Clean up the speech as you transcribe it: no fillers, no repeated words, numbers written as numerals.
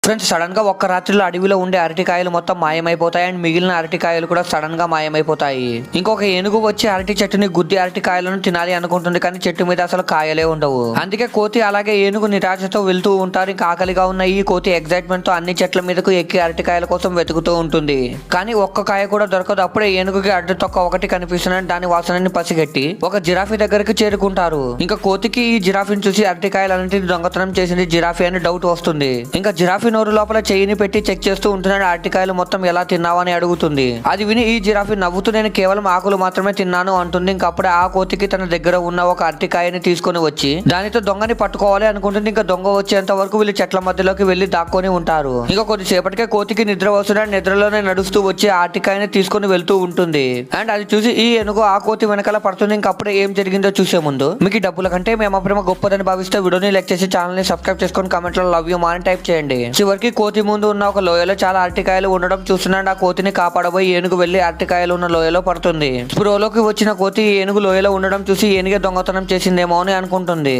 Friends sudden గా ఒక్క రాత్రిలో అడవిలో ఉండే అరటికాయలు మొత్తం మాయమైపోతాయి అండ్ మిగిలిన అరటికాయలు కూడా సడన్ గా మాయమైపోతాయి. ఇంకొక ఏనుగు వచ్చి అరటి చెట్టుని గుద్ది అరటికాయలను తినాలి అనుకుంటుంది, కానీ చెట్టు మీద అసలు కాయలే ఉండవు. అందుకే కోతి అలాగే ఏనుగు నిరాశతో వెళ్తూ ఉంటారు. ఇంకా ఆకలిగా ఉన్న ఈ కోతి ఎగ్జైట్మెంట్ తో అన్ని చెట్ల మీదకు ఎక్కి అరటికాయల కోసం వెతుకుతూ ఉంటుంది, కానీ ఒక్క కాయ కూడా దొరకదు. అప్పుడే ఏనుగుకి అడ్డు తొక్క ఒకటి కనిపిస్తుందని దాని వాసనని పసిగట్టి ఒక జిరాఫీ దగ్గరికి చేరుకుంటారు. ఇంకా కోతికి ఈ జిరాఫీని చూసి అరటికాయలన్నింటినీ దొంగతనం చేసింది జిరాఫీ అని డౌట్ వస్తుంది. ఇంకా జిరాఫీ నోరు లోపల చెయ్యిని పెట్టి చెక్ చేస్తూ ఉంటున్నాడు. అరటికాయలు మొత్తం ఎలా తిన్నావని అడుగుతుంది. అది విని ఈ జిరాఫీ నవ్వుతూ నేను కేవలం ఆకులు మాత్రమే తిన్నాను అంటుంది. ఇంకా అప్పుడే ఆ కోతికి తన దగ్గర ఉన్న ఒక అరటికాయని తీసుకొని వచ్చి దానితో దొంగని పట్టుకోవాలి అనుకుంటుంది. ఇంకా దొంగ వచ్చేంత వరకు వీళ్ళు చెట్ల మధ్యలోకి వెళ్లి దాక్కొని ఉంటారు. ఇంకా కొద్దిసేపటికే కోతికి నిద్ర వస్తుంది. నిద్రలోనే నడుస్తూ వచ్చి ఆ అరటికాయని తీసుకొని వెళ్తూ ఉంటుంది. అండ్ అది చూసి ఈ ఏనుగు ఆ కోతి వెనకాల పడుతుంది. ఇంకా అప్పుడే ఏం జరిగిందో చూసే ముందు మీకు డబ్బుల కంటే మేము ప్రేమ గొప్పదని భావిస్తే వీడియోని లైక్ చేసి ఛానల్ ని సబ్స్క్రైబ్ చేసుకొని కామెంట్ లో లవ్ యూ మా అని టైప్ చేయండి. చివరికి కోతి ముందు ఉన్న ఒక లోయలో చాలా అరటికాయలు ఉండడం చూస్తున్నాడు. ఆ కోతిని కాపాడబోయి ఏనుగు వెళ్లి అరటికాయలు ఉన్న లోయలో పడుతుంది. స్పృహలోకి వచ్చిన కోతి ఏనుగు లోయలో ఉండడం చూసి ఏనుగే దొంగతనం చేసిందేమో అని అనుకుంటుంది.